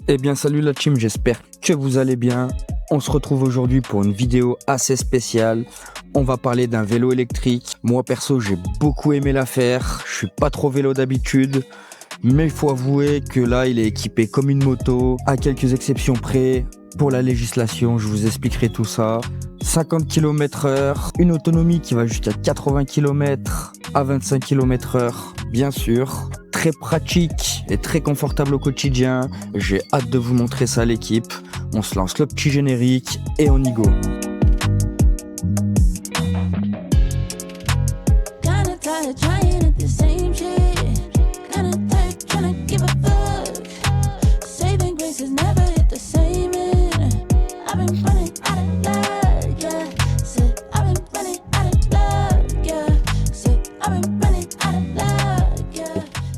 Eh bien salut la team, j'espère que vous allez bien. On se retrouve aujourd'hui pour une vidéo assez spéciale. On va parler d'un vélo électrique. Moi perso j'ai beaucoup aimé l'affaire. Je suis pas trop vélo d'habitude. Mais il faut avouer que là il est équipé comme une moto. À quelques exceptions près. Pour la législation, je vous expliquerai tout ça. 50 km/h, une autonomie qui va jusqu'à 80 km à 25 km/h, bien sûr. Très pratique et très confortable au quotidien. J'ai hâte de vous montrer ça à l'équipe. On se lance le petit générique et on y go.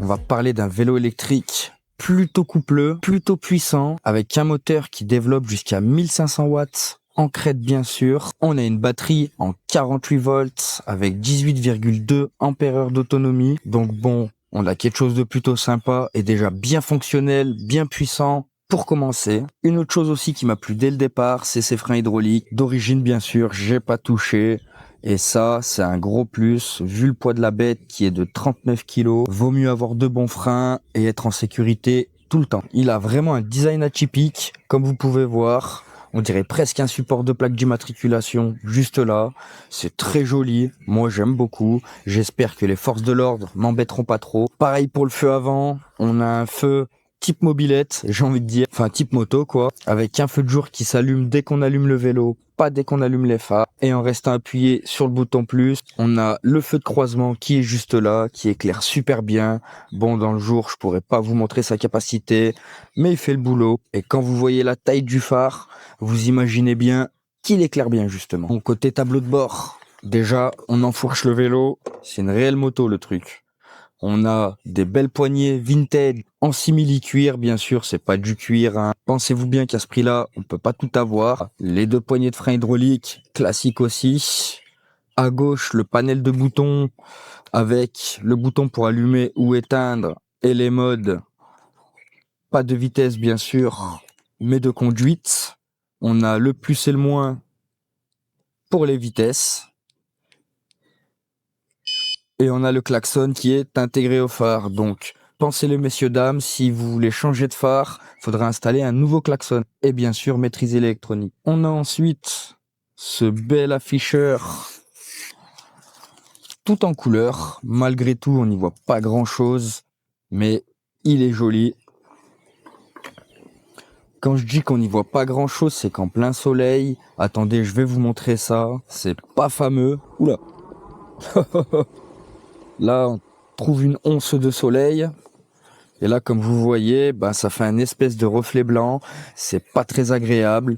On va parler d'un vélo électrique plutôt coupleux, plutôt puissant, avec un moteur qui développe jusqu'à 1500 watts en crête bien sûr. On a une batterie en 48 volts avec 18,2 ampères-heure d'autonomie. Donc bon, on a quelque chose de plutôt sympa et déjà bien fonctionnel, bien puissant. Pour commencer, une autre chose aussi qui m'a plu dès le départ, c'est ses freins hydrauliques. D'origine bien sûr, j'ai pas touché. Et ça, c'est un gros plus. Vu le poids de la bête qui est de 39 kg, vaut mieux avoir de bons freins et être en sécurité tout le temps. Il a vraiment un design atypique, comme vous pouvez voir. On dirait presque un support de plaque d'immatriculation juste là. C'est très joli. Moi, j'aime beaucoup. J'espère que les forces de l'ordre m'embêteront pas trop. Pareil pour le feu avant. On a un feu type mobilette, j'ai envie de dire. Enfin, type moto, quoi. Avec un feu de jour qui s'allume dès qu'on allume le vélo. Pas dès qu'on allume les phares. Et en restant appuyé sur le bouton plus, on a le feu de croisement qui est juste là, qui éclaire super bien. Bon, dans le jour, je pourrais pas vous montrer sa capacité, mais il fait le boulot. Et quand vous voyez la taille du phare, vous imaginez bien qu'il éclaire bien justement. Bon, côté tableau de bord, déjà, on enfourche le vélo. C'est une réelle moto le truc. On a des belles poignées vintage en simili-cuir, bien sûr, c'est pas du cuir, hein. Pensez-vous bien qu'à ce prix-là, on peut pas tout avoir. Les deux poignées de frein hydrauliques, classiques aussi. À gauche, le panel de boutons avec le bouton pour allumer ou éteindre et les modes. Pas de vitesse, bien sûr, mais de conduite. On a le plus et le moins pour les vitesses. Et on a le klaxon qui est intégré au phare. Donc, pensez-le messieurs, dames, si vous voulez changer de phare, il faudra installer un nouveau klaxon. Et bien sûr, maîtriser l'électronique. On a ensuite ce bel afficheur tout en couleur. Malgré tout, on n'y voit pas grand-chose, mais il est joli. Quand je dis qu'on n'y voit pas grand-chose, c'est qu'en plein soleil... Attendez, je vais vous montrer ça. C'est pas fameux. Oula. Là, on trouve une once de soleil. Et là, comme vous voyez, ça fait un espèce de reflet blanc. C'est pas très agréable.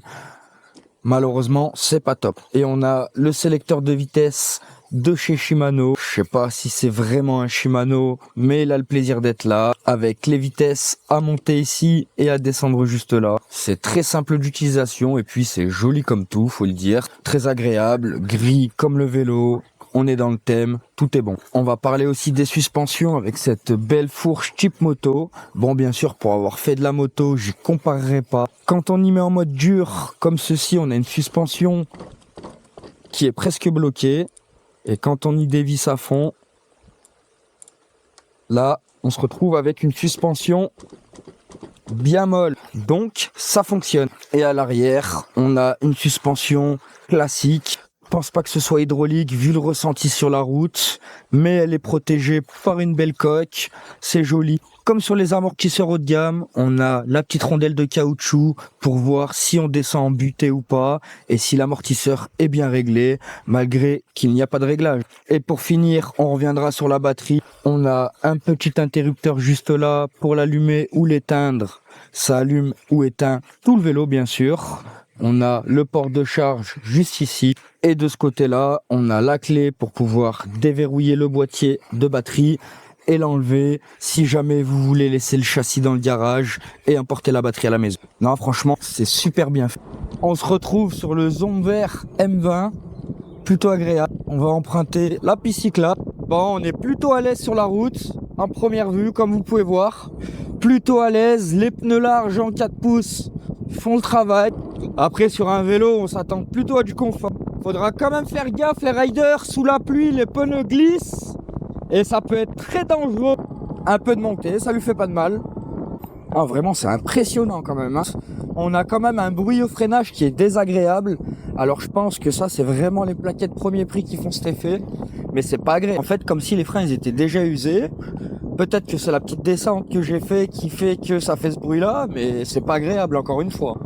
Malheureusement, c'est pas top. Et on a le sélecteur de vitesse de chez Shimano. Je sais pas si c'est vraiment un Shimano, mais il a le plaisir d'être là. Avec les vitesses à monter ici et à descendre juste là. C'est très simple d'utilisation et puis c'est joli comme tout, faut le dire. Très agréable, gris comme le vélo. On est dans le thème, tout est bon. On va parler aussi des suspensions avec cette belle fourche type moto. Bon, bien sûr, pour avoir fait de la moto, j'y comparerai pas. Quand on y met en mode dur, comme ceci, on a une suspension qui est presque bloquée. Et quand on y dévisse à fond, là, on se retrouve avec une suspension bien molle. Donc, ça fonctionne. Et à l'arrière, on a une suspension classique. Je pense pas que ce soit hydraulique vu le ressenti sur la route, mais elle est protégée par une belle coque, c'est joli. Comme sur les amortisseurs haut de gamme, on a la petite rondelle de caoutchouc pour voir si on descend en butée ou pas et si l'amortisseur est bien réglé, malgré qu'il n'y a pas de réglage. Et pour finir, on reviendra sur la batterie. On a un petit interrupteur juste là pour l'allumer ou l'éteindre. Ça allume ou éteint tout le vélo bien sûr. On a le port de charge juste ici. Et de ce côté-là, on a la clé pour pouvoir déverrouiller le boîtier de batterie et l'enlever si jamais vous voulez laisser le châssis dans le garage et emporter la batterie à la maison. Non, franchement, c'est super bien fait. On se retrouve sur le Zomver M20, plutôt agréable. On va emprunter la piste cyclable. Bon, on est plutôt à l'aise sur la route, en première vue, comme vous pouvez voir. plutôt à l'aise. Les pneus larges en 4 pouces font le travail. Après, sur un vélo, on s'attend plutôt à du confort. Faudra quand même faire gaffe, les riders, sous la pluie, les pneus glissent. Et ça peut être très dangereux. Un peu de montée, ça lui fait pas de mal. Ah, vraiment, c'est impressionnant quand même, hein. On a quand même un bruit au freinage qui est désagréable. Alors je pense que ça, c'est vraiment les plaquettes premier prix qui font cet effet. Mais c'est pas agréable. En fait, comme si les freins ils étaient déjà usés. Peut-être que c'est la petite descente que j'ai fait qui fait que ça fait ce bruit-là. Mais c'est pas agréable, encore une fois.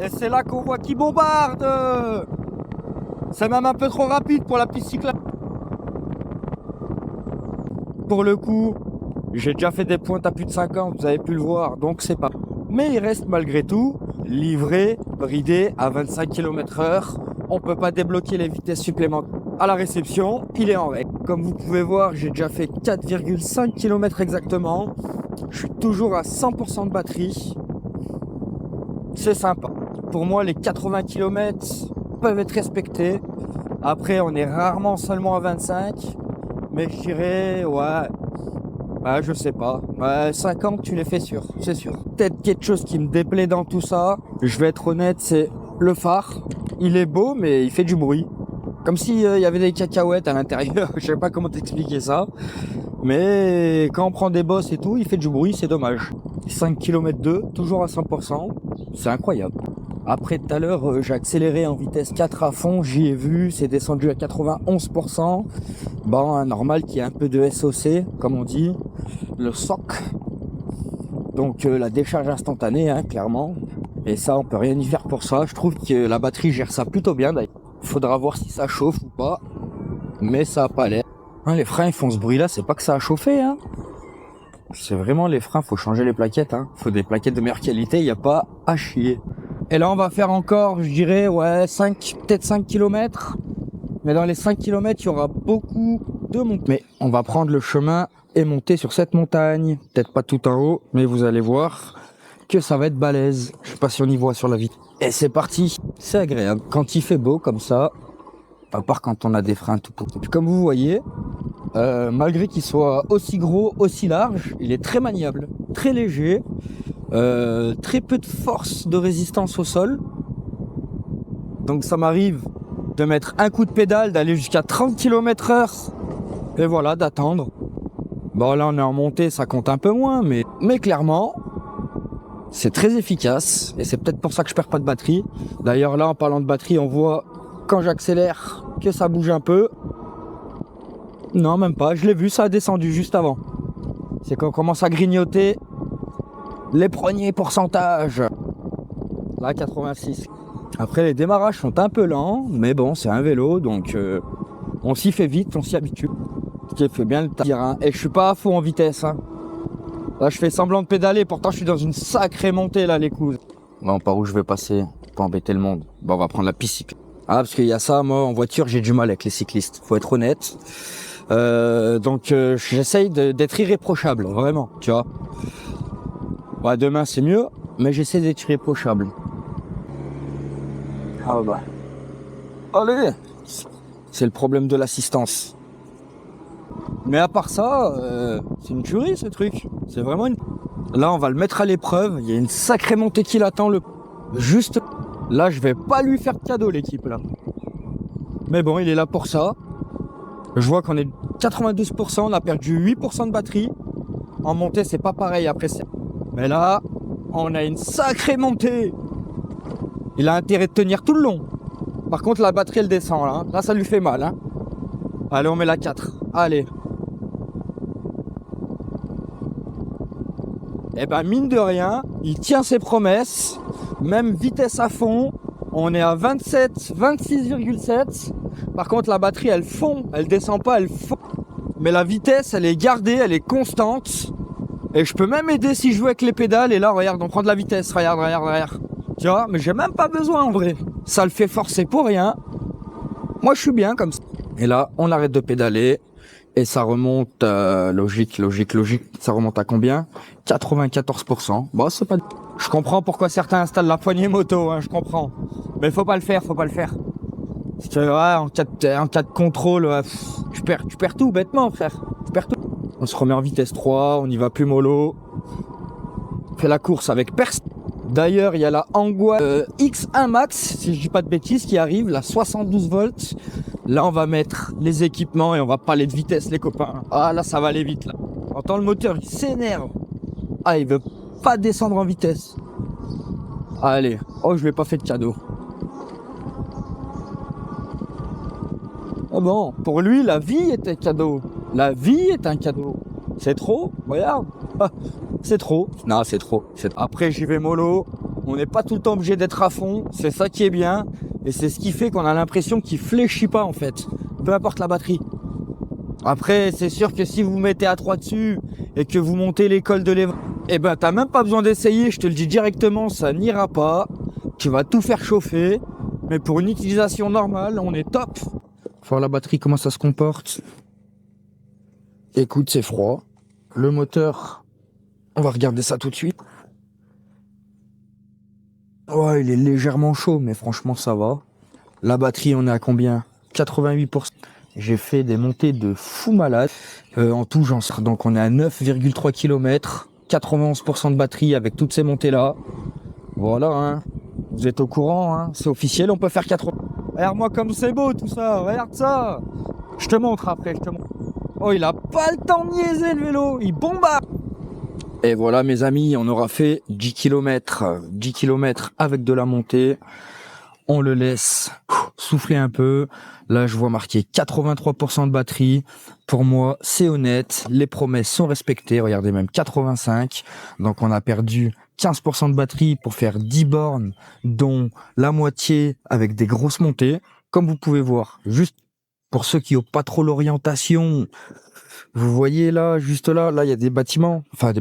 Et c'est là qu'on voit qui bombarde. C'est même un peu trop rapide pour la piste cyclable. Pour le coup, j'ai déjà fait des pointes à plus de 50, vous avez pu le voir, donc c'est pas. Mais il reste malgré tout livré, bridé à 25 km/h. On peut pas débloquer les vitesses supplémentaires. À la réception, il est en règle. Comme vous pouvez voir, j'ai déjà fait 4,5 km exactement. Je suis toujours à 100% de batterie. C'est sympa. Pour moi, les 80 km peuvent être respectés. Après, on est rarement seulement à 25. Mais je dirais, je sais pas. 50, tu les fais sûr, c'est sûr. Peut-être quelque chose qui me déplaît dans tout ça, je vais être honnête, c'est le phare. Il est beau, mais il fait du bruit. Comme s'il y avait des cacahuètes à l'intérieur. Je sais pas comment t'expliquer ça. Mais quand on prend des bosses et tout, il fait du bruit, c'est dommage. 5 km 2, toujours à 100%, c'est incroyable. Après tout à l'heure, j'ai accéléré en vitesse 4 à fond, j'y ai vu, c'est descendu à 91%. Bon, normal qu'il y ait un peu de SOC, comme on dit, le SOC. Donc la décharge instantanée, hein, clairement. Et ça, on peut rien y faire pour ça. Je trouve que la batterie gère ça plutôt bien d'ailleurs. Faudra voir si ça chauffe ou pas. Mais ça a pas l'air. Hein, les freins ils font ce bruit là, c'est pas que ça a chauffé, hein. C'est vraiment les freins, faut changer les plaquettes, hein. Faut des plaquettes de meilleure qualité, il n'y a pas à chier. Et là on va faire encore, je dirais, peut-être 5 km. Mais dans les 5 km, il y aura beaucoup de montées. Mais on va prendre le chemin et monter sur cette montagne. Peut-être pas tout en haut, mais vous allez voir que ça va être balèze. Je sais pas si on y voit sur la vitre. Et c'est parti. C'est agréable. Quand il fait beau comme ça, à part quand on a des freins tout courts. Et puis comme vous voyez, malgré qu'il soit aussi gros, aussi large, il est très maniable, très léger, très peu de force de résistance au sol. Donc ça m'arrive de mettre un coup de pédale, d'aller jusqu'à 30 km/h et voilà, d'attendre. Bon là on est en montée, ça compte un peu moins, mais clairement c'est très efficace et c'est peut-être pour ça que je perds pas de batterie. D'ailleurs là en parlant de batterie, on voit quand j'accélère que ça bouge un peu. Non, même pas, je l'ai vu, ça a descendu juste avant. C'est quand on commence à grignoter les premiers pourcentages. Là, 86. Après, les démarrages sont un peu lents, mais bon, c'est un vélo, donc on s'y fait vite, on s'y habitue. Ce qui fait bien le tir, hein. Et je suis pas à fond en vitesse, hein. Là, je fais semblant de pédaler, pourtant je suis dans une sacrée montée, là, les coups. Bon, par où je vais passer pour embêter le monde? Bon, on va prendre la piste cyclable. Ah, parce qu'il y a ça, moi, en voiture, j'ai du mal avec les cyclistes, faut être honnête. Donc j'essaye d'être irréprochable, vraiment, tu vois. Ouais, demain c'est mieux, mais j'essaie d'être irréprochable. Ah bah. Allez. C'est le problème de l'assistance. Mais à part ça, c'est une tuerie ce truc. C'est vraiment une... Là on va le mettre à l'épreuve, il y a une sacrée montée qui l'attend. Juste là je vais pas lui faire de cadeau l'équipe là. Mais bon, il est là pour ça. Je vois qu'on est 92%, on a perdu 8% de batterie. En montée, c'est pas pareil après. Mais là, on a une sacrée montée. Il a intérêt de tenir tout le long. Par contre, la batterie, elle descend là. Là, ça lui fait mal, hein. Allez, on met la 4. Allez. Et ben, mine de rien, il tient ses promesses. Même vitesse à fond. On est à 26,7. Par contre, la batterie, elle fond. Elle descend pas, elle fond. Mais la vitesse, elle est gardée, elle est constante. Et je peux même aider si je joue avec les pédales. Et là, regarde, on prend de la vitesse. Regarde. Tu vois, mais j'ai même pas besoin en vrai. Ça le fait forcer pour rien. Moi, je suis bien comme ça. Et là, on arrête de pédaler. Et ça remonte, logique. Ça remonte à combien? 94%. Bon, c'est pas... Je comprends pourquoi certains installent la poignée moto, hein, je comprends. Mais faut pas le faire. Parce que, ouais, en cas de contrôle, tu perds tout, bêtement, frère. Tu perds tout. On se remet en vitesse 3, on y va plus mollo. fait la course avec personne. D'ailleurs, il y a la Angwa X1 Max, si je dis pas de bêtises, qui arrive, la 72 volts. Là, on va mettre les équipements et on va parler de vitesse, les copains. Ah, là, ça va aller vite, là. On entend le moteur, il s'énerve. Ah, il veut pas descendre en vitesse. Allez. Oh, je lui ai pas fait de cadeau. Ah bon, pour lui, la vie est un cadeau. La vie est un cadeau. C'est trop, regarde. Ah, c'est trop. Non, c'est trop. Après, j'y vais mollo. On n'est pas tout le temps obligé d'être à fond. C'est ça qui est bien. Et c'est ce qui fait qu'on a l'impression qu'il fléchit pas, en fait. Peu importe la batterie. Après, c'est sûr que si vous mettez à 3 dessus et que vous montez l'école de l'évent, eh ben, t'as même pas besoin d'essayer. Je te le dis directement, ça n'ira pas. Tu vas tout faire chauffer. Mais pour une utilisation normale, on est top. Voir la batterie, comment ça se comporte. Écoute, c'est froid. Le moteur, on va regarder ça tout de suite. Ouais, il est légèrement chaud, mais franchement, ça va. La batterie, on est à combien? 88%. J'ai fait des montées de fou malade. En tout, donc on est à 9,3 km. 91% de batterie avec toutes ces montées-là. Voilà, hein. Vous êtes au courant, hein. C'est officiel, on peut faire 80. Regarde-moi comme c'est beau tout ça, regarde ça. Je te montre après, je te montre. Oh, il a pas le temps de niaiser le vélo, il bombarde. Et voilà mes amis, on aura fait 10 km. 10 km avec de la montée. On le laisse souffler un peu. Là, je vois marqué 83% de batterie. Pour moi, c'est honnête. Les promesses sont respectées. Regardez, même 85. Donc, on a perdu 15% de batterie pour faire 10 bornes, dont la moitié avec des grosses montées. Comme vous pouvez voir, juste pour ceux qui n'ont pas trop l'orientation, vous voyez là, juste là, il y a des bâtiments, enfin des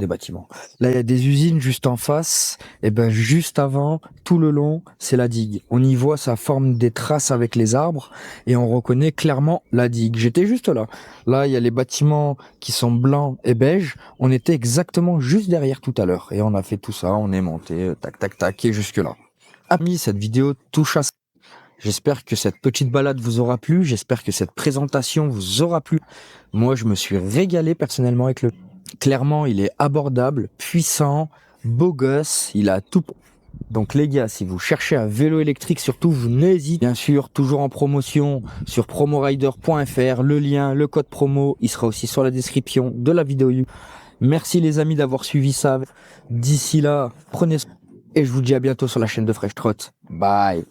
bâtiments. Là, il y a des usines juste en face. Et ben juste avant, tout le long, c'est la digue. On y voit, ça forme des traces avec les arbres et on reconnaît clairement la digue. J'étais juste là. Là, il y a les bâtiments qui sont blancs et beiges. On était exactement juste derrière tout à l'heure et on a fait tout ça. On est monté, tac, tac, tac, et jusque là. Amis, cette vidéo touche à ça. J'espère que cette petite balade vous aura plu. J'espère que cette présentation vous aura plu. Moi, je me suis régalé personnellement avec le... Clairement, il est abordable, puissant, beau gosse. Il a tout. Donc les gars, si vous cherchez un vélo électrique, surtout, vous n'hésitez. Bien sûr, toujours en promotion sur promorider.fr. Le lien, le code promo, il sera aussi sur la description de la vidéo. Merci les amis d'avoir suivi ça. D'ici là, prenez soin. Et je vous dis à bientôt sur la chaîne de Fresh Trot. Bye.